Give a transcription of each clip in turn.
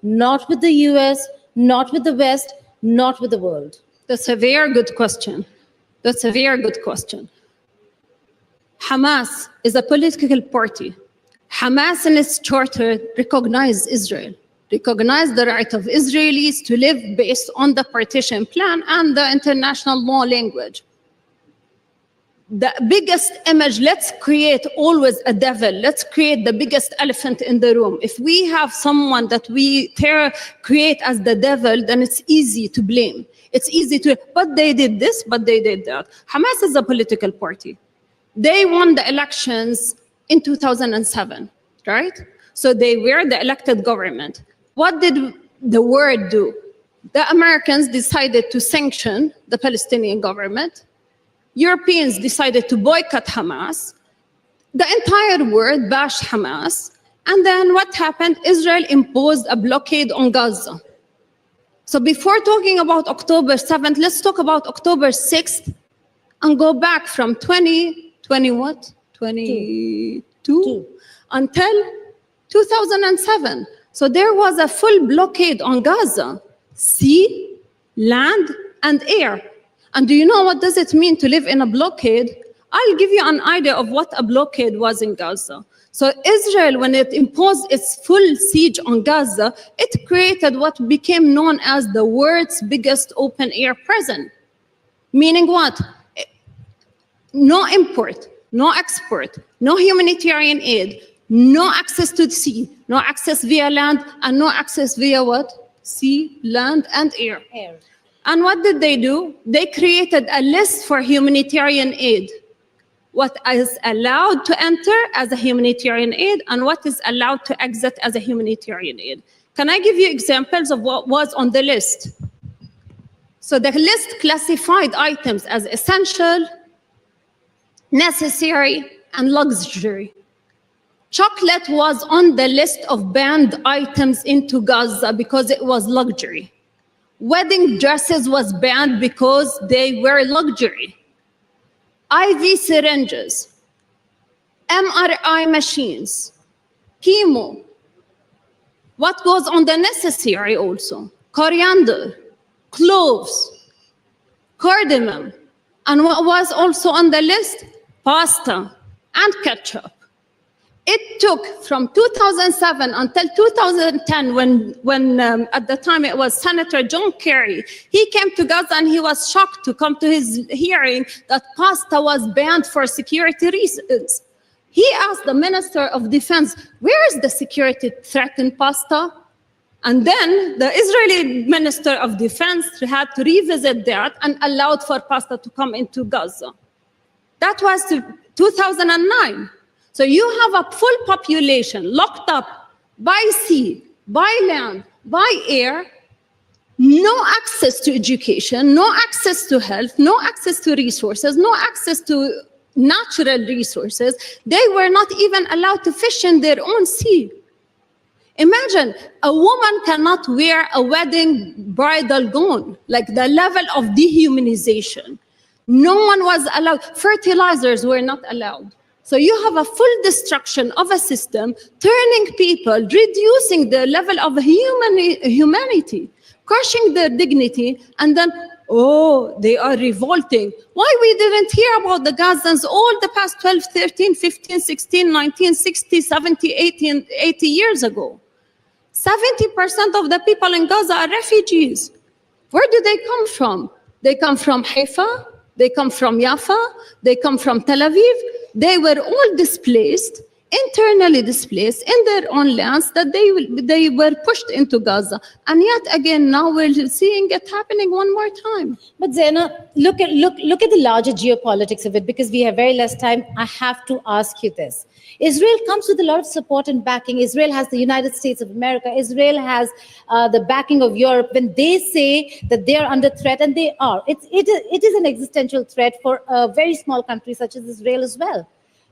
not with the US, not with the West, not with the world? That's a very good question. That's a very good question. Hamas is a political party. Hamas in its charter recognized Israel, recognized the right of Israelis to live based on the partition plan and the international law language. The biggest image, let's create always a devil. Let's create the biggest elephant in the room. If we have someone that we create as the devil, then it's easy to blame. It's easy to, but they did this, but they did that. Hamas is a political party. They won the elections in 2007, right? So they were the elected government. What did the world do? The Americans decided to sanction the Palestinian government. Europeans decided to boycott Hamas. The entire world bashed Hamas. And then what happened? Israel imposed a blockade on Gaza. So before talking about October 7th, let's talk about October 6th and go back from 22 until 2007. So there was a full blockade on Gaza, sea, land, and air. And do you know what does it mean to live in a blockade? I'll give you an idea of what a blockade was in Gaza. So Israel, when it imposed its full siege on Gaza, it created what became known as the world's biggest open-air prison. Meaning what? No import, no export, no humanitarian aid, no access to the sea, no access via land, and no access via what? Sea, land, and air. And what did they do? They created a list for humanitarian aid. What is allowed to enter as a humanitarian aid and what is allowed to exit as a humanitarian aid. Can I give you examples of what was on the list? So the list classified items as essential, necessary, and luxury. Chocolate was on the list of banned items into Gaza because it was luxury. Wedding dresses was banned because they were luxury. IV syringes, MRI machines, chemo. What goes on the necessary also? Coriander, cloves, cardamom. And what was also on the list? Pasta and ketchup. It took from 2007 until 2010 when at the time it was Senator John Kerry. He came to Gaza and he was shocked to come to his hearing that pasta was banned for security reasons. He asked the Minister of Defense, where is the security threat in pasta? And then the Israeli Minister of Defense had to revisit that and allowed for pasta to come into Gaza. That was 2009. So you have a full population locked up by sea, by land, by air, no access to education, no access to health, no access to resources, no access to natural resources. They were not even allowed to fish in their own sea. Imagine a woman cannot wear a wedding bridal gown, like the level of dehumanization. No one was allowed. Fertilizers were not allowed. So you have a full destruction of a system, turning people, reducing the level of humanity, crushing their dignity, and then, oh, they are revolting. Why we didn't hear about the Gazans all the past 12, 13, 15, 16, 19, 60, 70, 80 years ago? 70% of the people in Gaza are refugees. Where do they come from? They come from Haifa, they come from Jaffa, they come from Tel Aviv. They were all displaced, internally displaced in their own lands, that they were pushed into Gaza. And yet again, now we're seeing it happening one more time. But Zeina, look at the larger geopolitics of it, because we have very less time. I have to ask you this. Israel comes with a lot of support and backing. Israel has the United States of America. Israel has the backing of Europe. When they say that they are under threat, and they are, it is an existential threat for a very small country such as Israel as well.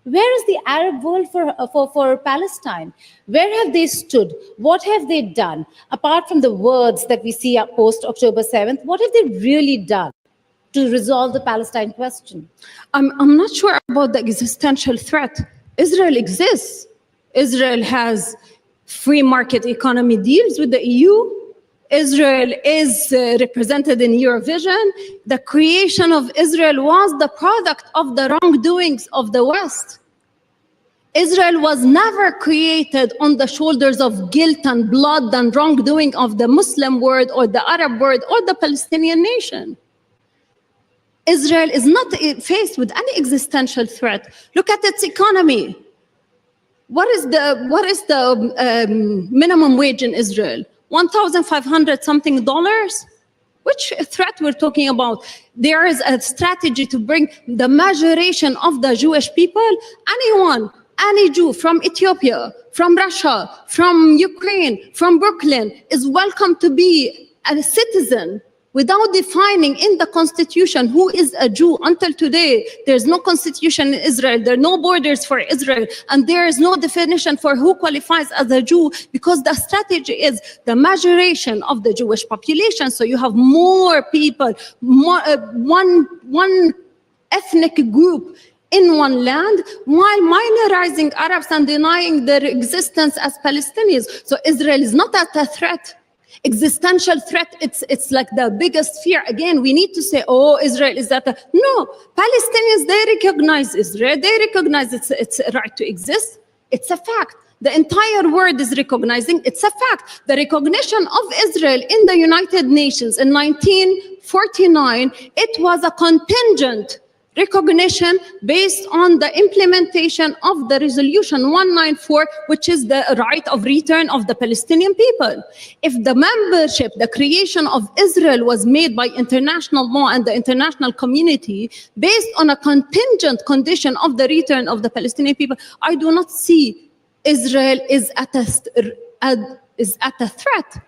Where is the Arab world for Palestine? Where have they stood? What have they done? Apart from the words that we see post October 7th, what have they really done to resolve the Palestine question? I'm not sure about the existential threat. Israel exists. Israel has free market economy deals with the EU. Israel is represented in Eurovision. The creation of Israel was the product of the wrongdoings of the West. Israel was never created on the shoulders of guilt and blood and wrongdoing of the Muslim world or the Arab world or the Palestinian nation. Israel is not faced with any existential threat. Look at its economy. What is the minimum wage in Israel? $1,500 something dollars? Which threat we're talking about? There is a strategy to bring the majoration of the Jewish people. Anyone, any Jew from Ethiopia, from Russia, from Ukraine, from Brooklyn is welcome to be a citizen without defining in the constitution who is a Jew. Until today, there's no constitution in Israel, there are no borders for Israel, and there is no definition for who qualifies as a Jew, because the strategy is the majoration of the Jewish population. So you have more people, one ethnic group in one land, while minorizing Arabs and denying their existence as Palestinians. So Israel is not a threat. Existential threat, it's like the biggest fear. Again, we need to say, oh, Israel is that. No, Palestinians, they recognize Israel. They recognize its right to exist. It's a fact. The entire world is recognizing, it's a fact. The recognition of Israel in the United Nations in 1949, it was a contingent recognition based on the implementation of the resolution 194, which is the right of return of the Palestinian people. If the membership, the creation of Israel was made by international law and the international community based on a contingent condition of the return of the Palestinian people, I do not see Israel is at a threat.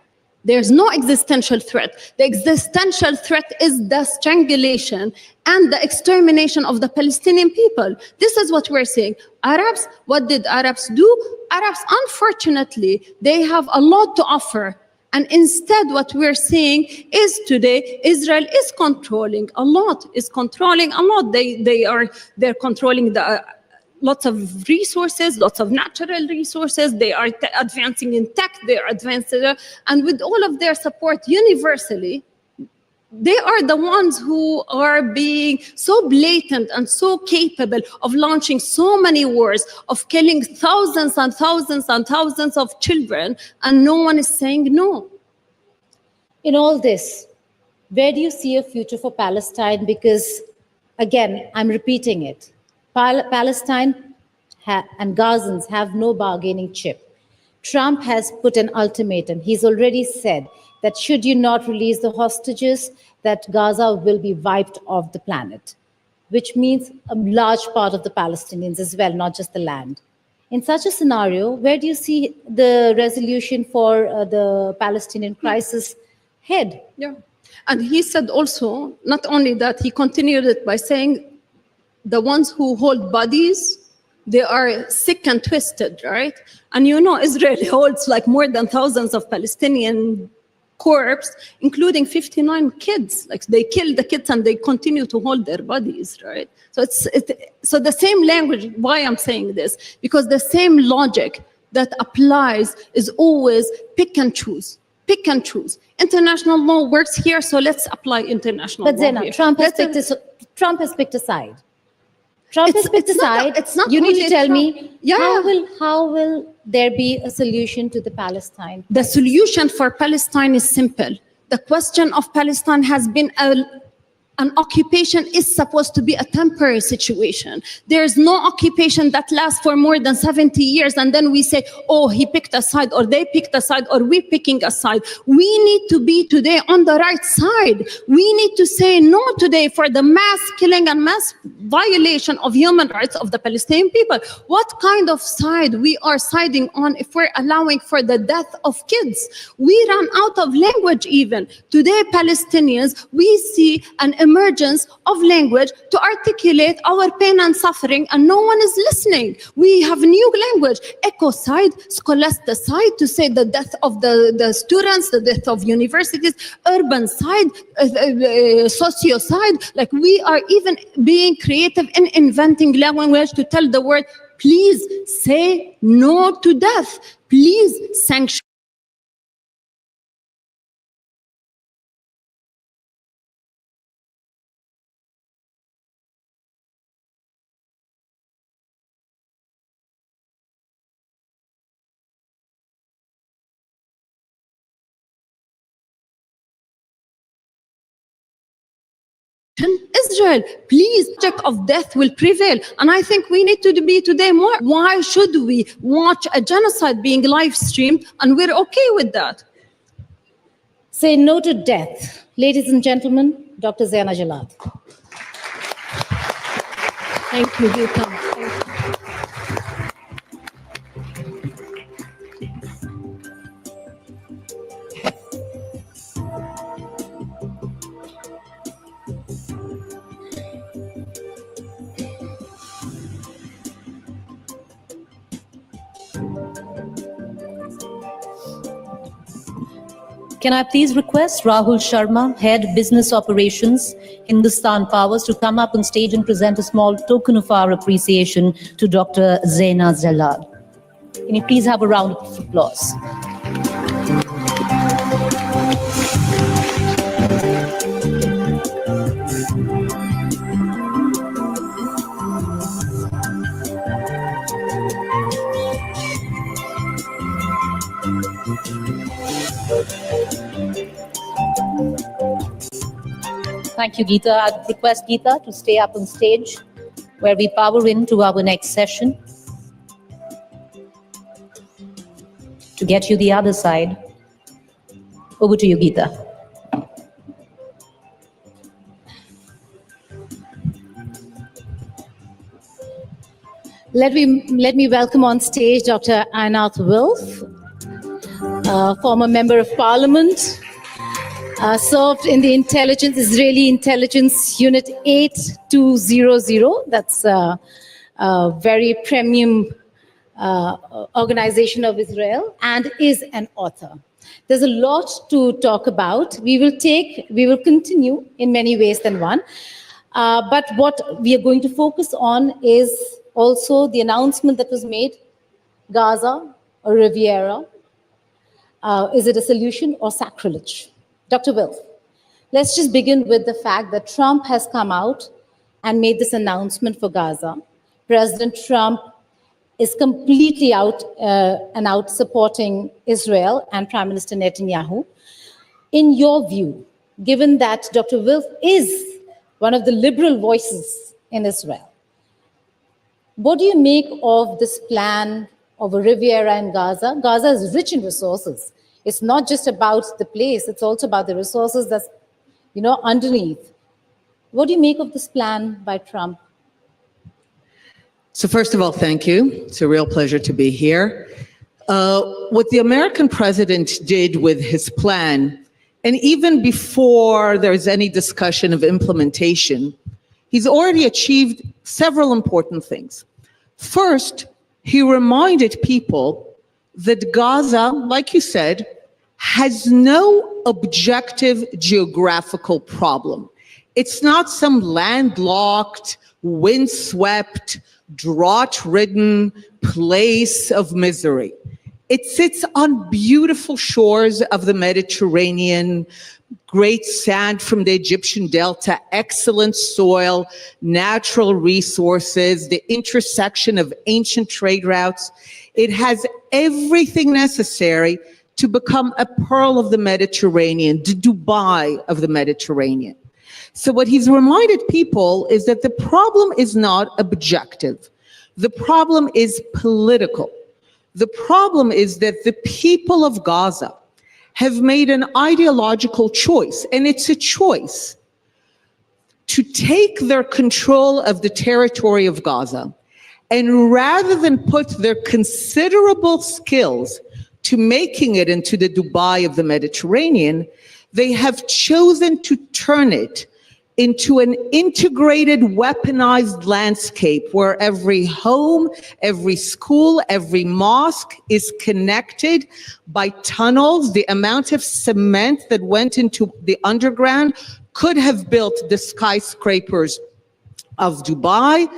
There's no existential threat. The existential threat is the strangulation and the extermination of the Palestinian people. This is what we're saying. Arabs, what did Arabs do? Arabs, unfortunately, they have a lot to offer. And instead, what we're seeing is today, Israel is controlling a lot, They're controlling the lots of resources, lots of natural resources. They are advancing in tech, they are advancing, and with all of their support universally, they are the ones who are being so blatant and so capable of launching so many wars, of killing thousands and thousands and thousands of children, and no one is saying no. In all this, where do you see a future for Palestine? Because, again, I'm repeating it. Palestine and Gazans have no bargaining chip. Trump has put an ultimatum. He's already said that should you not release the hostages, that Gaza will be wiped off the planet, which means a large part of the Palestinians as well, not just the land. In such a scenario, where do you see the resolution for the Palestinian crisis head? Yeah. And he said also, not only that, he continued it by saying, the ones who hold bodies, they are sick and twisted, right? And you know, Israel holds like more than thousands of Palestinian corpses, including 59 kids. Like they kill the kids and they continue to hold their bodies, right? So so the same language, why I'm saying this? Because the same logic that applies is always pick and choose. Pick and choose. International law works here, so let's apply international law. But Zeina, here. Trump has picked a side. Trump has picked a side. It's not you need to tell Trump. me, Yeah. how will there be a solution to the Palestine? The solution for Palestine is simple. The question of Palestine has been an occupation is supposed to be a temporary situation. There is no occupation that lasts for more than 70 years and then we say, oh, he picked a side or they picked a side or we picking a side. We need to be today on the right side. We need to say no today for the mass killing and mass violation of human rights of the Palestinian people. What kind of side we are siding on if we're allowing for the death of kids? We run out of language even. Today, Palestinians, we see an emergence of language to articulate our pain and suffering, and no one is listening. We have new language, ecocide, scholasticide, to say the death of the students, the death of universities, urban side, socio-side. Like we are even being creative in inventing language to tell the world, please say no to death. please sanction Israel. Please, check of death will prevail. And I think we need to be today more. Why should we watch a genocide being live streamed and we're okay with that? Say no to death. Ladies and gentlemen, Dr. Zeina Jallad. Thank you, Geeta. Thank you. Can I please request Rahul Sharma, Head Business Operations, Hindustan Powers, to come up on stage and present a small token of our appreciation to Dr. Zeina Jallad. Can you please have a round of applause? Thank you, Geeta. I'd request Geeta to stay up on stage where we power into our next session. To get you the other side. Over to you, Geeta. Let me welcome on stage Dr. Einat Wilf, former Member of Parliament, served in the Israeli Intelligence Unit 8200. That's a very premium organization of Israel, and is an author. There's a lot to talk about. We will continue in many ways than one. But what we are going to focus on is also the announcement that was made, Gaza or Riviera. Is it a solution or sacrilege? Dr. Wilf, let's just begin with the fact that Trump has come out and made this announcement for Gaza. President Trump is completely out supporting Israel and Prime Minister Netanyahu. In your view, given that Dr. Wilf is one of the liberal voices in Israel, what do you make of this plan of a Riviera in Gaza? Gaza is rich in resources. It's not just about the place, it's also about the resources that's, underneath. What do you make of this plan by Trump? So first of all, thank you. It's a real pleasure to be here. What the American president did with his plan, and even before there's any discussion of implementation, he's already achieved several important things. First, he reminded people that Gaza, like you said, has no objective geographical problem. It's not some landlocked, windswept, drought-ridden place of misery. It sits on beautiful shores of the Mediterranean, great sand from the Egyptian delta, excellent soil, natural resources, the intersection of ancient trade routes. It has everything necessary to become a pearl of the Mediterranean, the Dubai of the Mediterranean. So what he's reminded people is that the problem is not objective. The problem is political. The problem is that the people of Gaza have made an ideological choice, and it's a choice to take their control of the territory of Gaza, and rather than put their considerable skills to making it into the Dubai of the Mediterranean, they have chosen to turn it into an integrated, weaponized landscape where every home, every school, every mosque is connected by tunnels. The amount of cement that went into the underground could have built the skyscrapers of Dubai.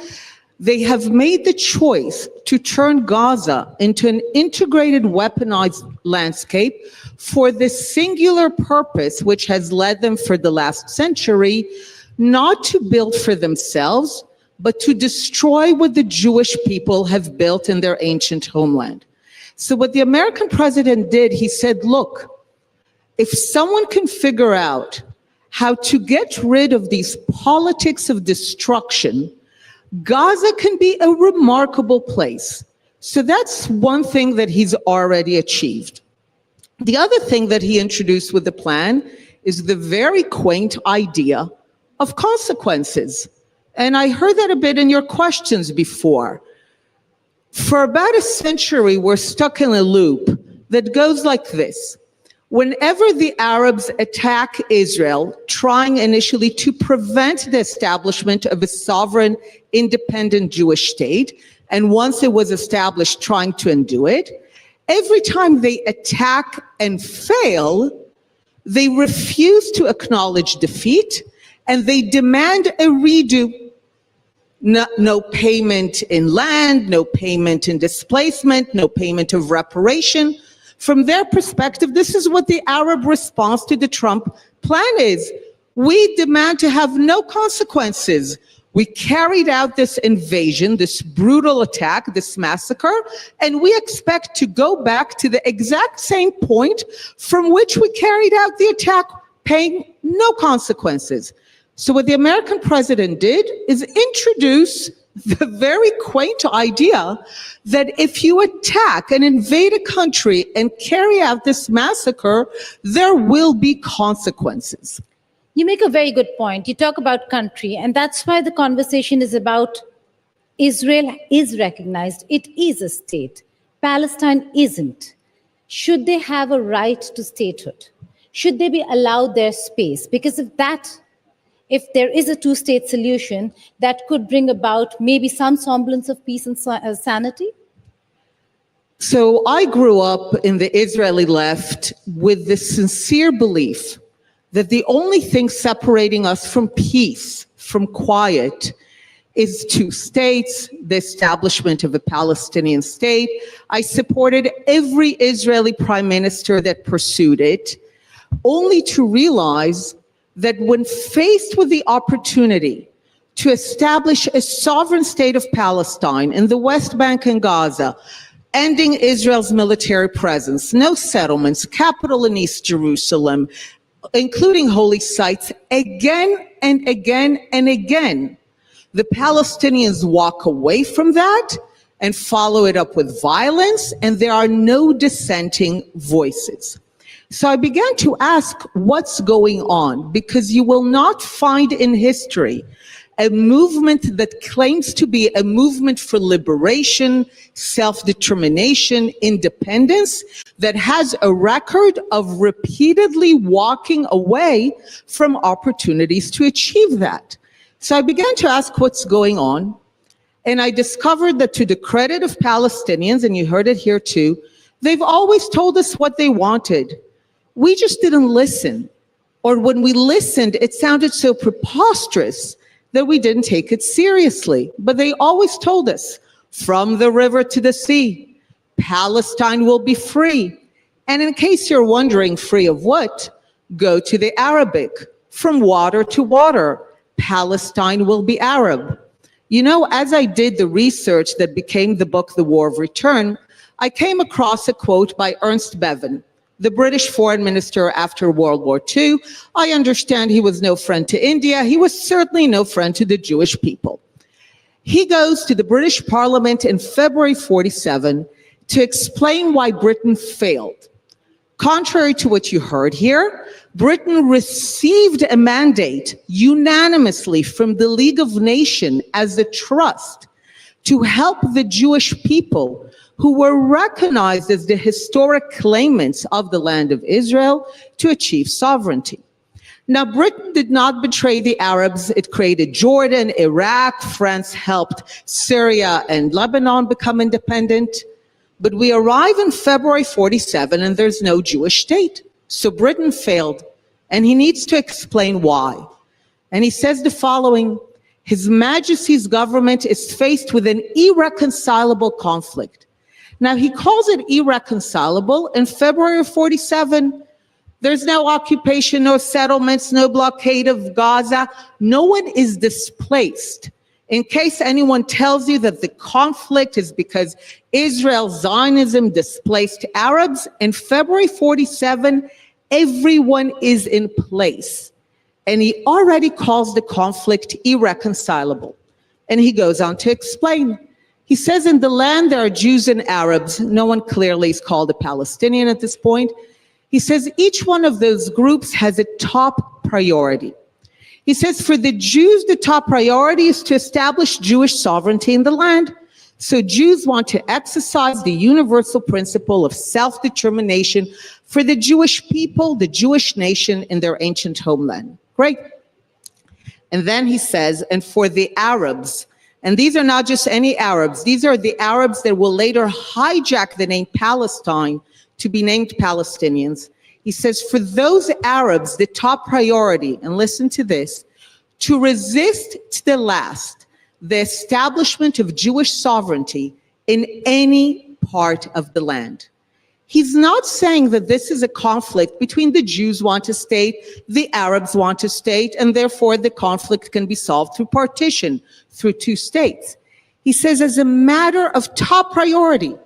They have made the choice to turn Gaza into an integrated weaponized landscape for the singular purpose which has led them for the last century, not to build for themselves, but to destroy what the Jewish people have built in their ancient homeland. So what the American president did, he said, look, if someone can figure out how to get rid of these politics of destruction, Gaza can be a remarkable place. So that's one thing that he's already achieved. The other thing that he introduced with the plan is the very quaint idea of consequences. And I heard that a bit in your questions before. For about a century, we're stuck in a loop that goes like this. Whenever the Arabs attack Israel, trying initially to prevent the establishment of a sovereign, independent Jewish state, and once it was established, trying to undo it, every time they attack and fail, they refuse to acknowledge defeat, and they demand a redo. No payment in land, no payment in displacement, no payment of reparation. From their perspective, this is what the Arab response to the Trump plan is. We demand to have no consequences. We carried out this invasion, this brutal attack, this massacre, and we expect to go back to the exact same point from which we carried out the attack, paying no consequences. So what the American president did is introduce the very quaint idea that if you attack and invade a country and carry out this massacre, there will be consequences. You make a very good point. You talk about country, and that's why the conversation is about Israel is recognized. It is a state. Palestine isn't. Should they have a right to statehood? Should they be allowed their space? Because if there is a two-state solution, that could bring about maybe some semblance of peace and sanity? So I grew up in the Israeli left with the sincere belief that the only thing separating us from peace, from quiet, is two states, the establishment of a Palestinian state. I supported every Israeli prime minister that pursued it, only to realize that when faced with the opportunity to establish a sovereign state of Palestine in the West Bank and Gaza, ending Israel's military presence, no settlements, capital in East Jerusalem, including holy sites, again and again and again, the Palestinians walk away from that and follow it up with violence, and there are no dissenting voices. So I began to ask what's going on, because you will not find in history a movement that claims to be a movement for liberation, self-determination, independence, that has a record of repeatedly walking away from opportunities to achieve that. So I began to ask what's going on, and I discovered that to the credit of Palestinians, and you heard it here too, they've always told us what they wanted. We just didn't listen. Or when we listened, it sounded so preposterous that we didn't take it seriously. But they always told us, from the river to the sea, Palestine will be free. And in case you're wondering, free of what? Go to the Arabic. From water to water, Palestine will be Arab. You know, as I did the research that became the book, The War of Return, I came across a quote by Ernst Bevin, the British foreign minister after World War II. I understand he was no friend to India. He was certainly no friend to the Jewish people. He goes to the British Parliament in February 47 to explain why Britain failed. Contrary to what you heard here, Britain received a mandate unanimously from the League of Nations as a trust to help the Jewish people who were recognized as the historic claimants of the land of Israel to achieve sovereignty. Now, Britain did not betray the Arabs. It created Jordan, Iraq. France helped Syria and Lebanon become independent. But we arrive in February 47 and there's no Jewish state. So Britain failed, and he needs to explain why. And he says the following: His Majesty's government is faced with an irreconcilable conflict. Now, he calls it irreconcilable. In February of 47, there's no occupation, no settlements, no blockade of Gaza. No one is displaced. In case anyone tells you that the conflict is because Israel, Zionism displaced Arabs, in February 47, everyone is in place. And he already calls the conflict irreconcilable. And he goes on to explain. He says, in the land there are Jews and Arabs. No one clearly is called a Palestinian at this point. He says each one of those groups has a top priority. He says for the Jews, the top priority is to establish Jewish sovereignty in the land. So Jews want to exercise the universal principle of self-determination for the Jewish people, the Jewish nation in their ancient homeland. Great. And then he says, and for the Arabs, and these are not just any Arabs, these are the Arabs that will later hijack the name Palestine to be named Palestinians. He says, for those Arabs, the top priority, and listen to this, to resist to the last the establishment of Jewish sovereignty in any part of the land. He's not saying that this is a conflict between the Jews want a state, the Arabs want a state, and therefore the conflict can be solved through partition, through two states. He says as a matter of top priority,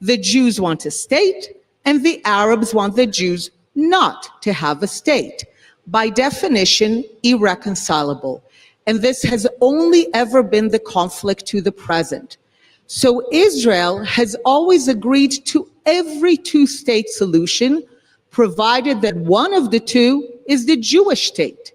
the Jews want a state, and the Arabs want the Jews not to have a state. By definition, irreconcilable. And this has only ever been the conflict to the present. So Israel has always agreed to every two-state solution, provided that one of the two is the Jewish state.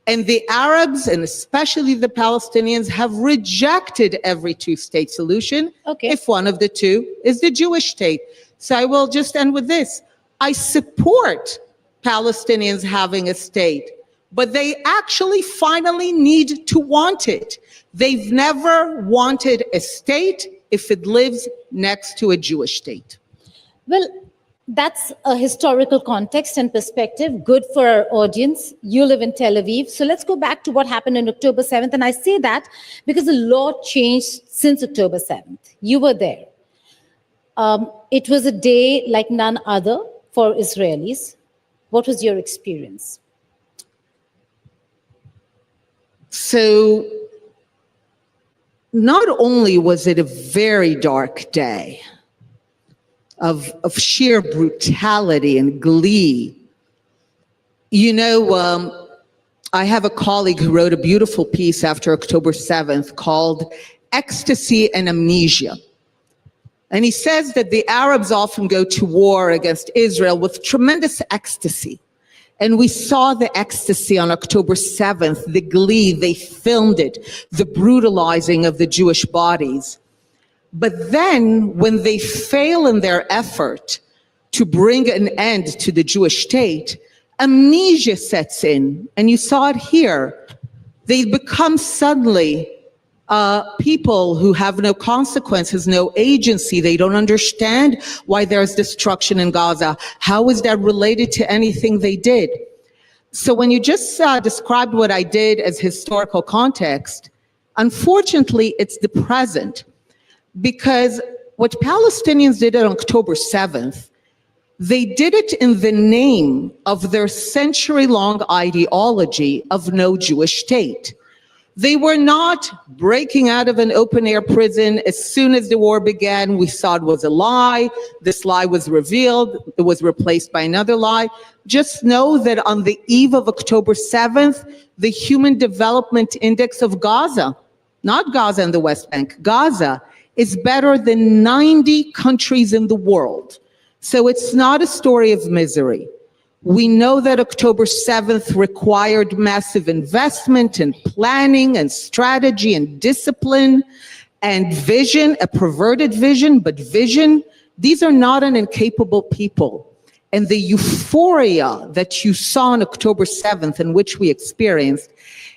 And the Arabs, and especially the Palestinians, have rejected every two-state solution if one of the two is the Jewish state. So I will just end with this. I support Palestinians having a state, but they actually finally need to want it. They've never wanted a state if it lives next to a Jewish state. Well, that's a historical context and perspective, good for our audience. You live in Tel Aviv. So let's go back to what happened on October 7th. And I say that because the law changed since October 7th. You were there. It was a day like none other for Israelis. What was your experience? So not only was it a very dark day of sheer brutality and glee, you know, I have a colleague who wrote a beautiful piece after October 7th called Ecstasy and Amnesia. And he says that the Arabs often go to war against Israel with tremendous ecstasy. And we saw the ecstasy on October 7th, the glee, they filmed it, the brutalizing of the Jewish bodies. But then when they fail in their effort to bring an end to the Jewish state, amnesia sets in. And you saw it here. They become suddenly people who have no consequences, no agency. They don't understand why there's destruction in Gaza. How is that related to anything they did? So when you just described what I did as historical context, unfortunately, it's the present. Because what Palestinians did on October 7th, they did it in the name of their century-long ideology of no Jewish state. They were not breaking out of an open-air prison. As soon as the war began, we saw it was a lie. This lie was revealed. It was replaced by another lie. Just know that on the eve of October 7th, the Human Development Index of Gaza, not Gaza and the West Bank, Gaza, is better than 90 countries in the world. So it's not a story of misery. We know that October 7th required massive investment and planning and strategy and discipline and vision, a perverted vision, but vision. These are not an incapable people. And the euphoria that you saw on October 7th and which we experienced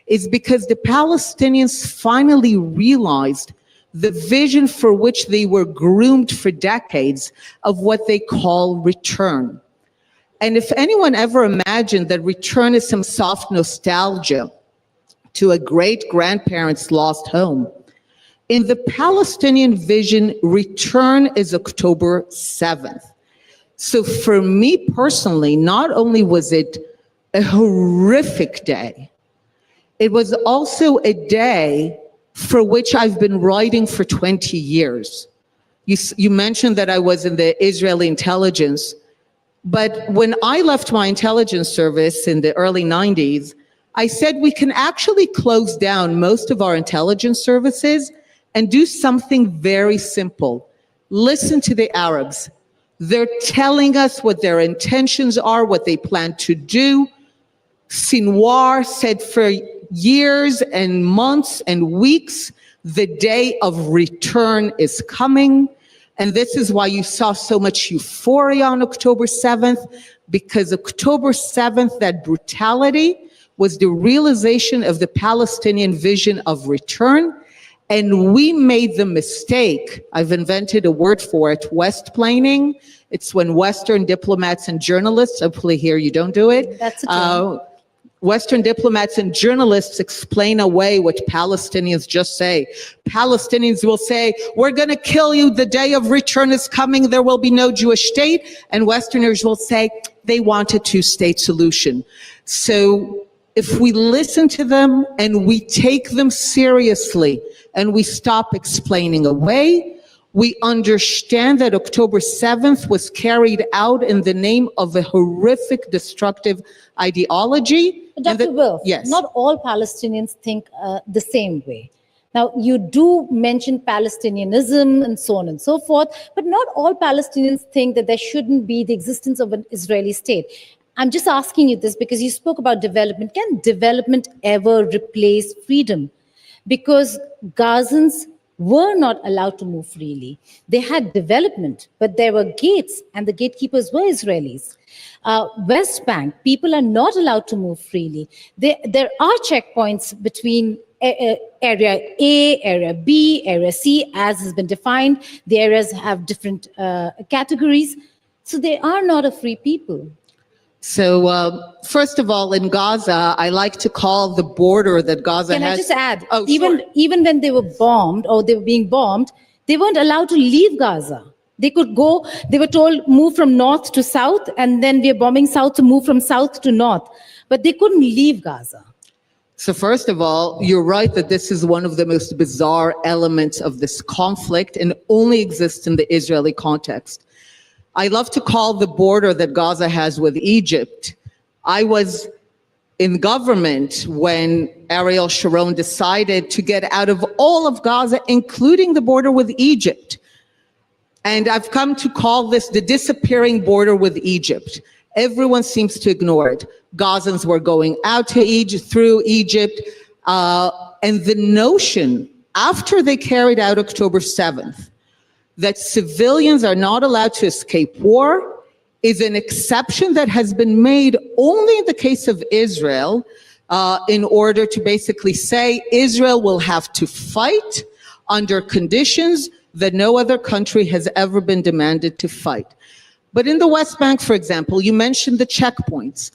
is because the Palestinians finally realized the vision for which they were groomed for decades of what they call return. And if anyone ever imagined that return is some soft nostalgia, to a great-grandparent's lost home. In the Palestinian vision, return is October 7th. So for me personally, not only was it a horrific day, it was also a day for which I've been writing for 20 years. You mentioned that I was in the Israeli intelligence, but when I left my intelligence service in the early 90s, I said we can actually close down most of our intelligence services and do something very simple. Listen to the Arabs. They're telling us what their intentions are, what they plan to do. Sinwar said for years and months and weeks, the day of return is coming. And this is why you saw so much euphoria on October 7th, because October 7th, that brutality was the realization of the Palestinian vision of return. And we made the mistake, I've invented a word for it, West-planing. It's when Western diplomats and journalists, hopefully here you don't do it. That's a term. Western diplomats and journalists explain away what Palestinians just say. Palestinians will say, we're going to kill you. The day of return is coming. There will be no Jewish state. And Westerners will say they want a two-state solution. So if we listen to them and we take them seriously and we stop explaining away, we understand that October 7th was carried out in the name of a horrific, destructive ideology. Dr. Wilf, yes. Not all Palestinians think the same way. Now, you do mention Palestinianism and so on and so forth, but not all Palestinians think that there shouldn't be the existence of an Israeli state. I'm just asking you this because you spoke about development. Can development ever replace freedom? Because Gazans were not allowed to move freely. They had development, but there were gates, and the gatekeepers were Israelis. West Bank, people are not allowed to move freely. There are checkpoints between area A, area B, area C, as has been defined. The areas have different categories. So they are not a free people. So first of all, in Gaza, I like to call the border that Gaza has. Can I just add, Oh, even when they were bombed or they were being bombed, they weren't allowed to leave Gaza. They could go, they were told move from north to south, and then we are bombing south to move from south to north. But they couldn't leave Gaza. So first of all, you're right that this is one of the most bizarre elements of this conflict and only exists in the Israeli context. I love to call the border that Gaza has with Egypt. I was in government when Ariel Sharon decided to get out of all of Gaza, including the border with Egypt. And I've come to call this the disappearing border with Egypt. Everyone seems to ignore it. Gazans were going out to Egypt, through Egypt, and the notion, after they carried out October 7th, that civilians are not allowed to escape war is an exception that has been made only in the case of Israel, in order to basically say Israel will have to fight under conditions that no other country has ever been demanded to fight. But in the West Bank, for example, you mentioned the checkpoints.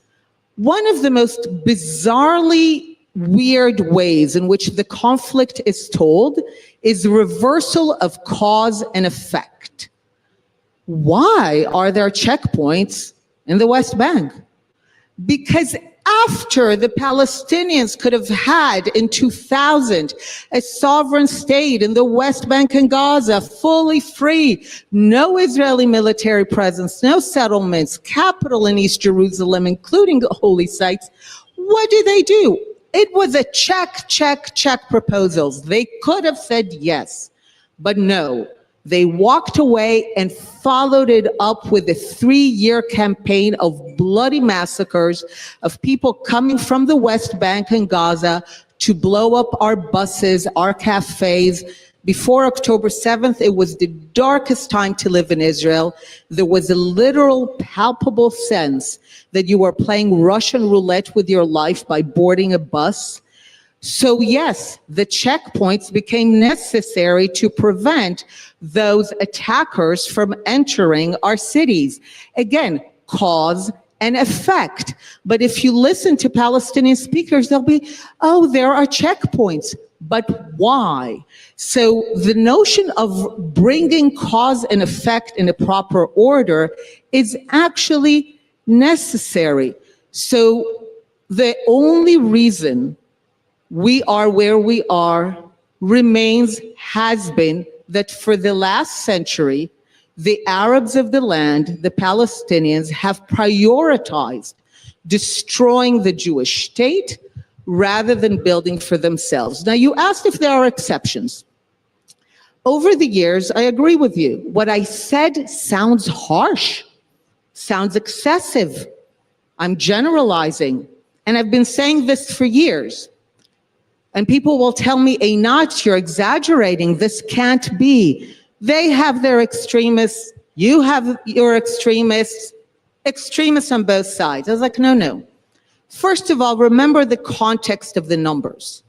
One of the most bizarrely weird ways in which the conflict is told is reversal of cause and effect. Why are there checkpoints in the West Bank? Because after the Palestinians could have had in 2000 a sovereign state in the West Bank and Gaza, fully free, no Israeli military presence, no settlements, capital in East Jerusalem, including holy sites, what do? It was a check proposals. They could have said yes, but no. They walked away and followed it up with a 3-year campaign of bloody massacres of people coming from the West Bank and Gaza to blow up our buses, our cafes. Before October 7th, it was the darkest time to live in Israel. There was a literal, palpable sense that you were playing Russian roulette with your life by boarding a bus. So yes, the checkpoints became necessary to prevent those attackers from entering our cities. Again, cause and effect. But if you listen to Palestinian speakers, they'll be, oh, there are checkpoints. But why? So the notion of bringing cause and effect in a proper order is actually necessary. So the only reason we are where we are remains, has been, that for the last century, the Arabs of the land, the Palestinians, have prioritized destroying the Jewish state rather than building for themselves. Now, you asked if there are exceptions. Over the years, I agree with you. What I said sounds harsh, sounds excessive. I'm generalizing, and I've been saying this for years. And people will tell me, Einat, you're exaggerating, this can't be. They have their extremists, you have your extremists on both sides. I was like, no. First of all, remember the context of the numbers.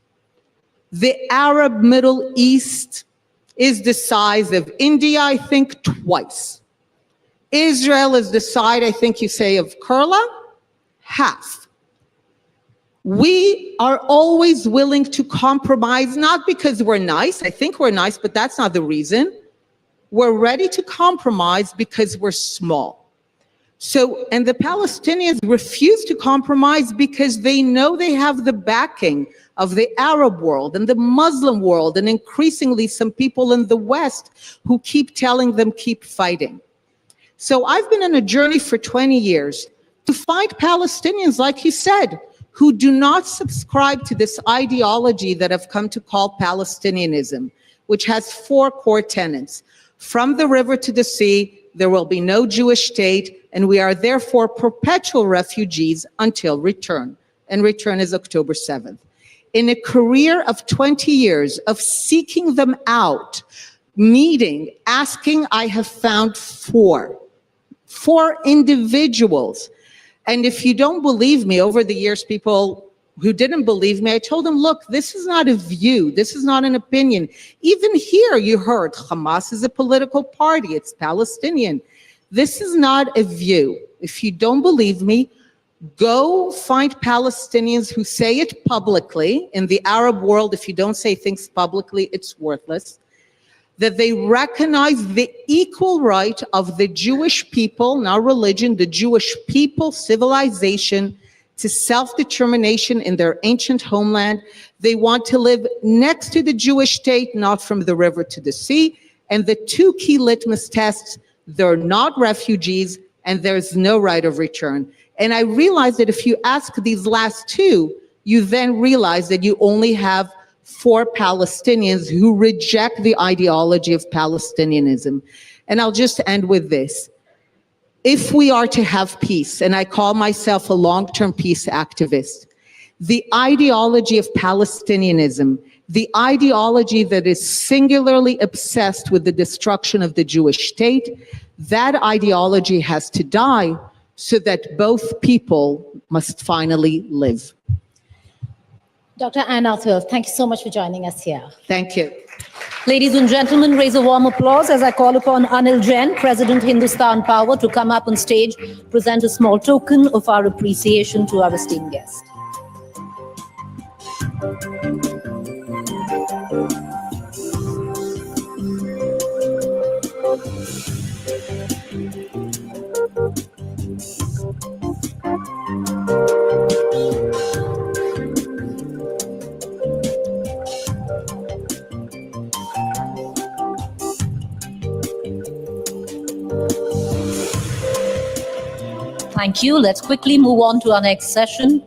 The Arab Middle East is the size of India, I think, twice. Israel is the size, I think you say, of Kerala, half. We are always willing to compromise, not because we're nice, I think we're nice, but that's not the reason. We're ready to compromise because we're small. So, and the Palestinians refuse to compromise because they know they have the backing of the Arab world and the Muslim world, and increasingly some people in the West who keep telling them, keep fighting. So I've been on a journey for 20 years to find Palestinians, like you said, who do not subscribe to this ideology that I've come to call Palestinianism, which has 4 core tenets. From the river to the sea, there will be no Jewish state, and we are therefore perpetual refugees until return. And return is October 7th. In a career of 20 years of seeking them out, meeting, asking, I have found 4 individuals. And if you don't believe me, over the years, people who didn't believe me, I told them, look, this is not a view. This is not an opinion. Even here, you heard Hamas is a political party. It's Palestinian. This is not a view. If you don't believe me, go find Palestinians who say it publicly. In the Arab world, if you don't say things publicly, it's worthless. That they recognize the equal right of the Jewish people, not religion, the Jewish people, civilization, to self-determination in their ancient homeland. They want to live next to the Jewish state, not from the river to the sea. And the 2 key litmus tests, they're not refugees and there's no right of return. And I realized that if you ask these last 2, you then realize that you only have 4 Palestinians who reject the ideology of Palestinianism. And I'll just end with this. If we are to have peace, and I call myself a long-term peace activist, the ideology of Palestinianism, the ideology that is singularly obsessed with the destruction of the Jewish state, that ideology has to die so that both people must finally live. Dr. Anne Arthur, thank you so much for joining us here. Thank you. Ladies and gentlemen, raise a warm applause as I call upon Anil Jain, President Hindustan Power, to come up on stage, present a small token of our appreciation to our esteemed guest. Thank you. Let's quickly move on to our next session.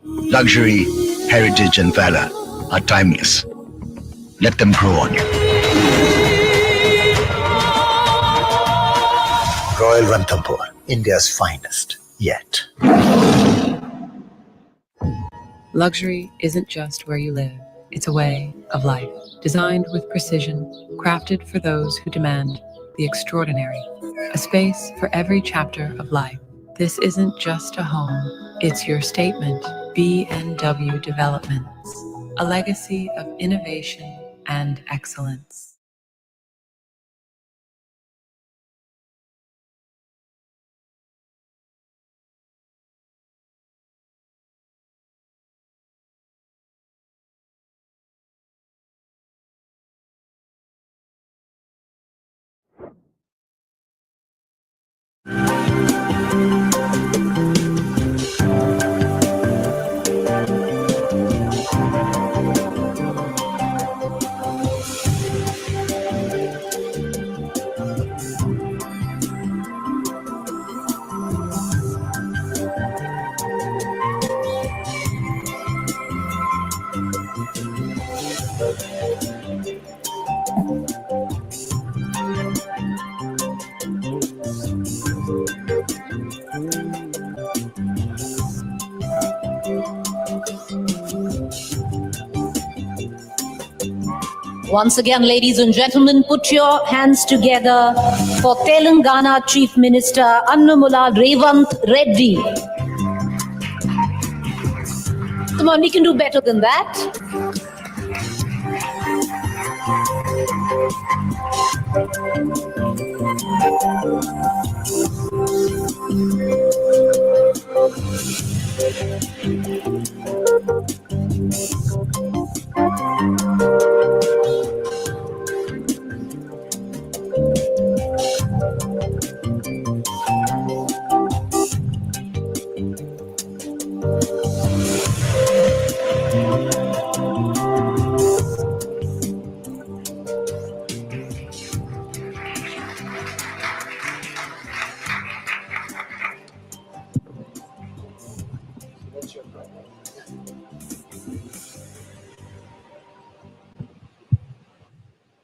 Luxury, heritage, and valor are timeless. Let them grow on you. Royal Ranthambore, India's finest yet. Luxury isn't just where you live. It's a way of life, designed with precision, crafted for those who demand the extraordinary, a space for every chapter of life. This isn't just a home, it's your statement. B&W Developments, a legacy of innovation and excellence. Once again, ladies and gentlemen, put your hands together for Telangana Chief Minister Annamula Revamp Reddy. Come on, we can do better than that.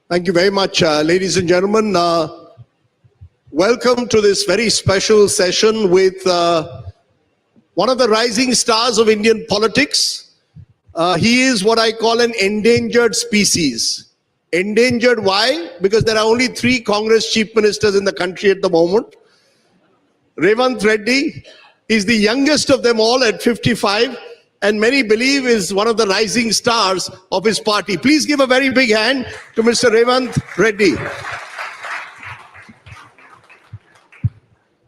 Thank you very much, ladies and gentlemen. Welcome to this very special session with one of the rising stars of Indian politics. He is what I call an endangered species. Endangered, why? Because there are only 3 Congress chief ministers in the country at the moment. Revamp Reddy is the youngest of them all at 55. And many believe is one of the rising stars of his party. Please give a very big hand to Mr. Revamp Reddy.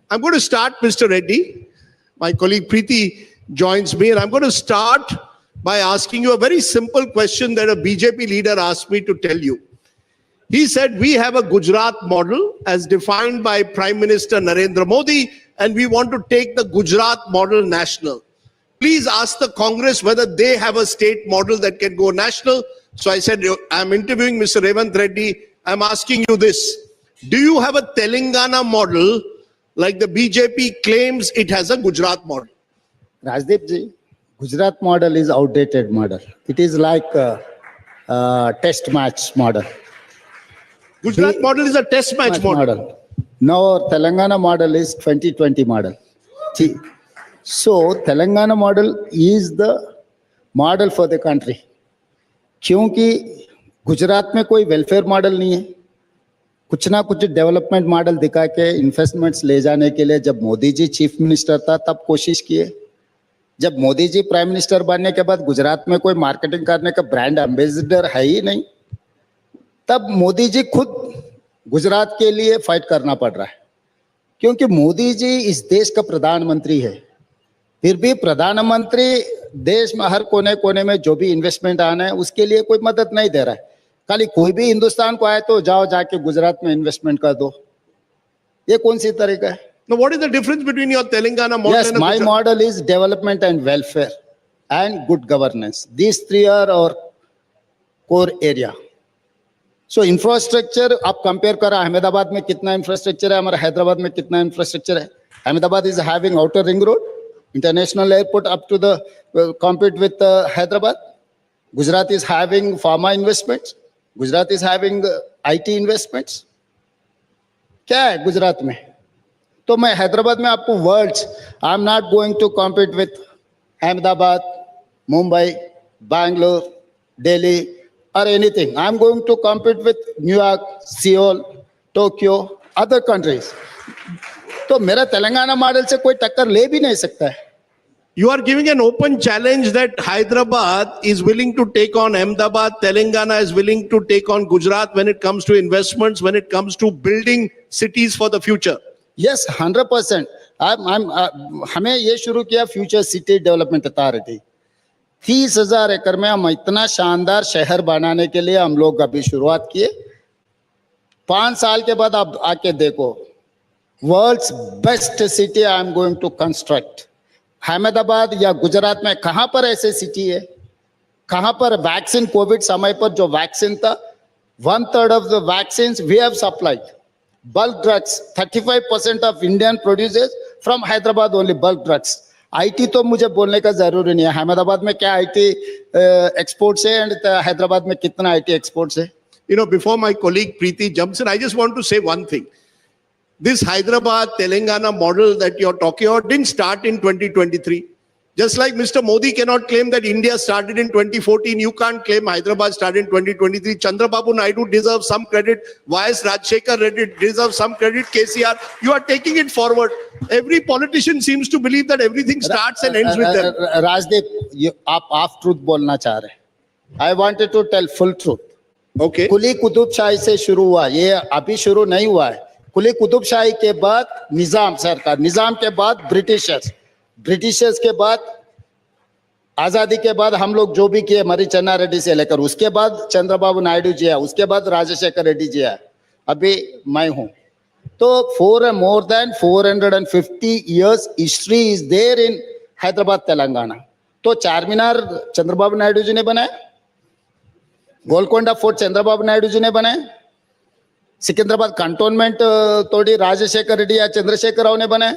I'm going to start, Mr. Reddy. My colleague Preeti joins me, and I'm going to start by asking you a very simple question that a BJP leader asked me to tell you. He said, we have a Gujarat model as defined by Prime Minister Narendra Modi, and we want to take the Gujarat model national. Please ask the Congress whether they have a state model that can go national. So I said, I'm interviewing Mr. Revamp Reddy. I'm asking you this. Do you have a Telangana model like the BJP claims it has a Gujarat model? Rajdeep ji, Gujarat model is outdated model. It is like a test match model. Gujarat model is a test match model. Now Telangana model is 2020 model. See, so Telangana model is the model for the country. क्योंकि गुजरात में कोई welfare model नहीं है, कुछ ना कुछ development model दिखा के इन्वेस्टमेंट्स ले जाने के लिए जब मोदी जी चीफ मिनिस्टर था तब कोशिश किए. जब मोदी जी प्राइम मिनिस्टर बनने के बाद गुजरात में कोई मार्केटिंग करने का ब्रांड एम्बेसडर है ही नहीं, तब मोदी जी खुद गुजरात के लिए फाइट करना पड़ रहा है. क्योंकि मोदी जी इस देश का प्रधानमंत्री है, फिर भी प्रधानमंत्री देश में हर कोने कोने में जो भी इन्वेस्टमेंट आना है उसके लिए कोई मदद नहीं दे रहा है. खाली कोई भी हिंदुस्तान को आए तो जाओ जाके गुजरात में इन्वेस्टमेंट कर दो. ये कौन सी तरीका है? Now, what is the difference between your Telangana model Yes, and my Gujarat? model is development and welfare and good governance. These 3 are our core area. So infrastructure, आप compare करा अहमदाबाद में कितना infrastructure है, हमारा हैदराबाद में कितना infrastructure है. Ahmedabad is having outer ring road, international airport up to the compete with Hyderabad. Gujarat is having pharma investments. Gujarat is having IT investments. क्या है गुजरात में? तो मैं हैदराबाद में आपको words, I am not going to compete with Ahmedabad, Mumbai, Bangalore, Delhi or anything. I'm going to compete with New York, Seoul, Tokyo, other countries. तो मेरा Telangana model से कोई टक्कर ले भी नहीं सकता है. You are giving an open challenge that Hyderabad is willing to take on Ahmedabad, Telangana is willing to take on Gujarat when it comes to investments, when it comes to building cities for the future. Yes, 100%. हमें ये शुरू किया future city development authority. 30,000 एकड़ में हम इतना शानदार शहर बनाने के लिए हम लोग अभी शुरुआत किए. 5 साल के बाद आप आके देखो, world's best city I am going to construct. Ahmedabad या गुजरात में कहां पर ऐसे सिटी है? कहां पर वैक्सीन, कोविड समय पर जो वैक्सीन था, 1/3 of the vaccines we have supplied. Bulk drugs, 35% of Indian produces from Hyderabad only, bulk drugs. IT तो मुझे बोलने का जरूरी नहीं है. अहमदाबाद में क्या IT एक्सपोर्ट्स है एंड हैदराबाद में कितना IT एक्सपोर्ट्स है? You know, before my colleague Preeti jumps in, I just want to say one thing. This Hyderabad Telangana model that you're talking about didn't start in 2023. Just like Mr. Modi cannot claim that India started in 2014, you can't claim Hyderabad started in 2023. Chandrababu Naidu deserves some credit. YS Rajshekar Reddy deserves some credit. KCR, you are taking it forward. Every politician seems to believe that everything starts and ends with them. Rajdeep, आप half truth बोलना चाह रहे हैं. I wanted to tell full truth. Okay. कुली कुतुबशाही से शुरू हुआ, ये अभी शुरू नहीं हुआ है. कुली कुतुबशाही के बाद निजाम सरकार, निजाम के बाद ब्रिटिशर्स के बाद आजादी के बाद हम लोग जो भी किए मरीचन्ना रेड्डी से लेकर, उसके बाद चंद्रबाबू नायडू जी है, उसके बाद राजशेखर रेड्डी जी है, अभी मैं हूं. तो for more than 450 years history is there in Hyderabad Telangana. तो चार मीनार चंद्रबाबू नायडू जी ने बनाया, गोलकोंडा फोर्ट चंद्रबाबू नायडू जी ने बनाया, सिकंदराबाद कंटोनमेंट तोड़ी राजशेखर रेड्डी या चंद्रशेखर राव ने बनाया.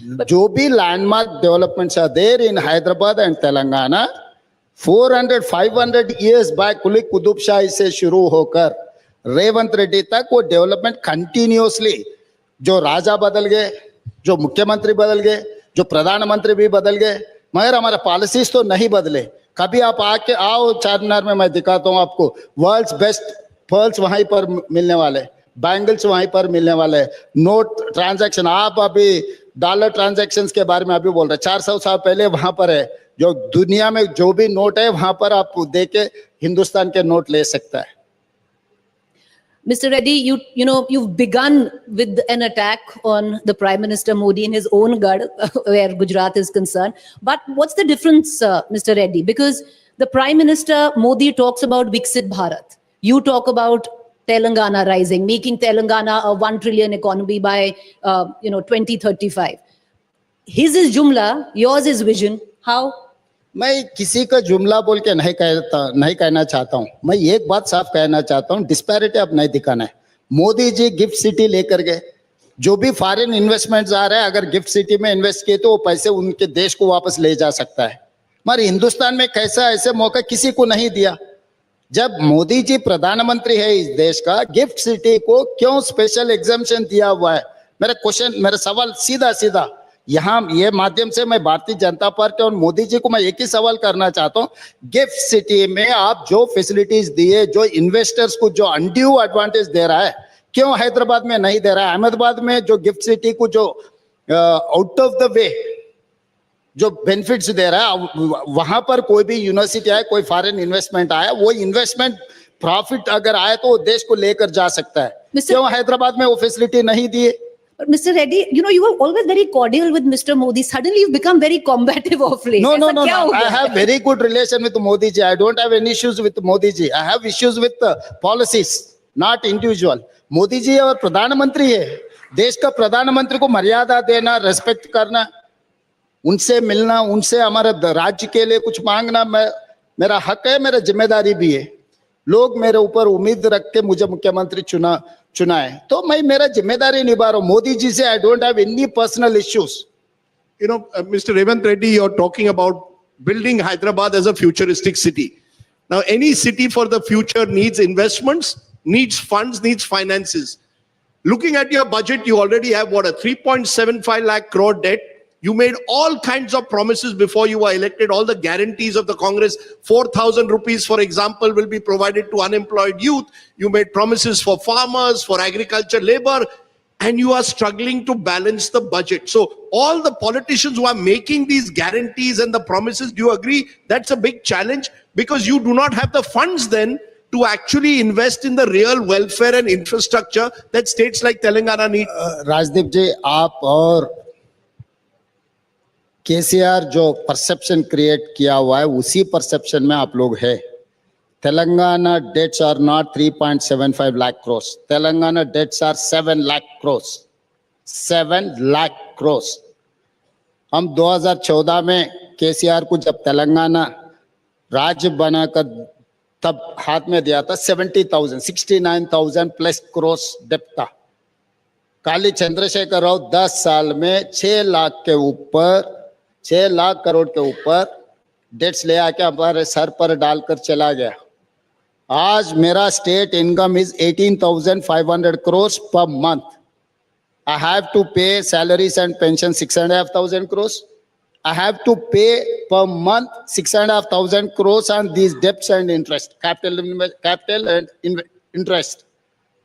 जो भी landmark developments are there in Hyderabad and Telangana 400-500 years back Quli Qutub Shahi से शुरू होकर रेवंत रेड्डी तक वो डेवलपमेंट कंटिन्यूअसली, जो राजा बदल गए, जो मुख्यमंत्री बदल गए, जो प्रधानमंत्री भी बदल गए, मगर हमारे पॉलिसीज तो नहीं बदले. कभी आप आके आओ चारमीनार में, मैं दिखाता हूँ आपको. वर्ल्ड्स बेस्ट पर्ल्स वहीं पर मिलने वाले, बैंगल्स वहीं पर मिलने वाले, नोट ट्रांजैक्शन, आप अभी डॉलर ट्रांजैक्शंस के बारे में अभी बोल रहे, 400 साल पहले वहां पर है. जो दुनिया में जो भी नोट है वहां पर आप देके हिंदुस्तान के नोट ले सकता है. Mr. Reddy, you've begun with an attack on the Prime Minister Modi in his own Garh, where Gujarat is concerned. But what's the difference, Mr. Reddy? Because the Prime Minister Modi talks about Viksit Bharat. You talk about Telangana rising, making Telangana a 1 trillion economy by 2035. His is Jumla, yours is vision. How? मैं किसी का जुमला बोल के नहीं कहना चाहता हूं. मैं एक बात साफ कहना चाहता हूं, डिस्पैरिटी अब नहीं दिखाना है. मोदी जी गिफ्ट सिटी लेकर गए, जो भी फॉरेन इन्वेस्टमेंट्स आ रहे हैं, अगर गिफ्ट सिटी में इन्वेस्ट किए तो वो पैसे उनके देश को वापस ले जा सकता है. हमारे हिंदुस्तान में कैसा ऐसे मौका किसी को नहीं दिया. जब मोदी जी प्रधानमंत्री है इस देश का, गिफ्ट सिटी को क्यों स्पेशल एग्जाम्पशन दिया हुआ है? मेरा सवाल सीधा यहाँ ये माध्यम से मैं भारतीय जनता पार्टी और मोदी जी को मैं एक ही सवाल करना चाहता हूँ. गिफ्ट सिटी में आप जो फैसिलिटीज दिए, जो इन्वेस्टर्स को जो अनड्यू एडवांटेज दे रहा है, क्यों हैदराबाद में नहीं दे रहा है? अहमदाबाद में जो गिफ्ट सिटी को जो आउट ऑफ द वे जो बेनिफिट्स दे रहा है, वहां पर कोई भी यूनिवर्सिटी आए, कोई फॉरेन इन्वेस्टमेंट आया, वो इन्वेस्टमेंट प्रॉफिट अगर आए तो वो देश को लेकर जा सकता है. क्यों हैदराबाद में वो फैसिलिटी नहीं दिए? But Mr. Reddy, you were always very cordial with Mr. Modi. Suddenly you've become very combative of late. No. I have very good relation with Modi ji. I don't have any issues with Modi ji. I have issues with policies, not individual. Modi ji और प्रधानमंत्री है, देश का प्रधानमंत्री को मर्यादा देना, respect करना, उनसे मिलना, उनसे हमारे राज्य के लिए कुछ मांगना मेरा हक है, मेरा जिम्मेदारी भी है. लोग मेरे ऊपर उम्मीद रख के मुझे मुख्यमंत्री चुना है, तो मैं मेरा जिम्मेदारी निभा रहा हूं. मोदी जी से I don't have any personal issues. Mr. Revant Reddy, you're talking about building Hyderabad as a futuristic city. Now, any city for the future needs investments, needs funds, needs finances. Looking at your budget, you already have a 3.75 lakh crore debt. You made all kinds of promises before you were elected, all the guarantees of the Congress. 4,000 rupees, for example, will be provided to unemployed youth. You made promises for farmers, for agriculture labor, and you are struggling to balance the budget. So all the politicians who are making these guarantees and the promises, do you agree that's a big challenge? Because you do not have the funds then to actually invest in the real welfare and infrastructure that states like Telangana need. Rajdeep जी, आप और केसीआर जो perception create किया हुआ है, उसी perception में आप लोग है. Telangana debts are not 3.75 lakh crores. Telangana debts are 7 lakh crores. 7 lakh crores. हम 2014 में केसीआर को जब तेलंगाना राज्य बनाकर तब हाथ में दिया था, 69,000 प्लस crores डेप्ट था. काली चंद्रशेखर राव 10 साल में 6 लाख करोड़ के ऊपर डेट्स ले आके हमारे सर पर डालकर चला गया. आज मेरा state income is 18,500 crores per month. I have to pay salaries and pension 6,500 crores. I have to pay per month 6,500 crores on these debts and interest, capital and interest.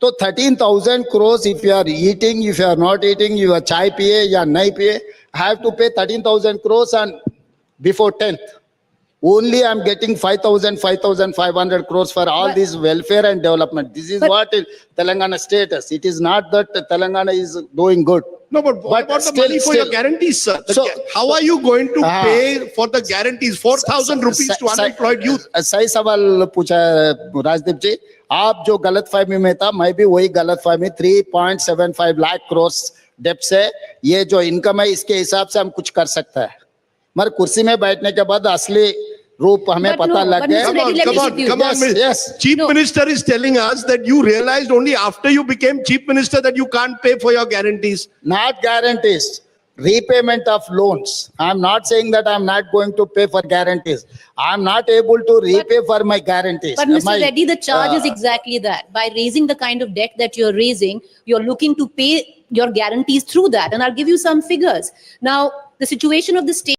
So 13,000 crores, if you are eating, if you are not eating, you are chai piye ya nahi piye, I have to pay 13,000 crores on before 10th. Only I'm getting 5,500 crores for all this welfare and development. This is what is Telangana status. It is not that Telangana is doing good. No, but what about the money for your guarantees, sir? So, how are you going to pay for the guarantees? 4,000 rupees to unemployed youth. सही सवाल पूछा राजदीप जी. आप जो गलतफहमी में था, मैं भी वही गलतफहमी 3.75 लाख करोड़ डेब्ट से ये जो इनकम है इसके हिसाब से हम कुछ कर सकता है. मगर कुर्सी में बैठने के बाद असली रूप हमें पता लग गया. Come on, yes. Chief Minister is telling us that you realized only after you became Chief Minister that you can't pay for your guarantees. Not guarantees, repayment of loans. I'm not saying that I'm not going to pay for guarantees. I'm not able to repay for my guarantees. But Mr. Reddy, the charge is exactly that. By raising the kind of debt that you're raising, you're looking to pay your guarantees through that. And I'll give you some figures. Now, the situation of the state